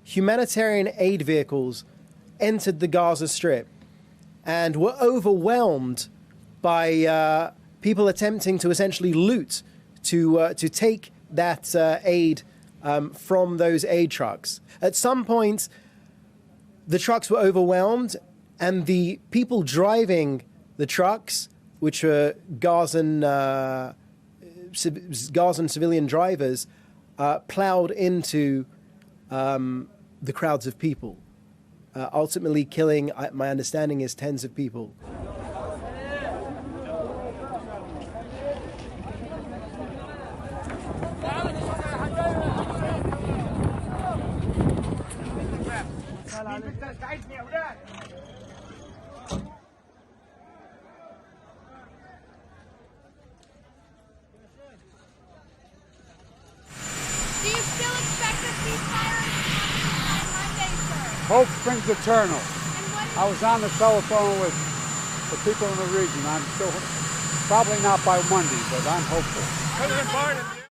humanitarian aid vehicles entered the Gaza Strip and were overwhelmed by people attempting to essentially loot, to take that aid from those aid trucks. At some point, the trucks were overwhelmed, and the people driving the trucks, which were Gazan civilian drivers, plowed into the crowds of people, ultimately killing, my understanding is, tens of people. Do you still expect a ceasefire on Monday, sir? Hope springs eternal. And what is I was on the telephone with the people in the region. I'm still, probably not by Monday, but I'm hopeful. President Biden.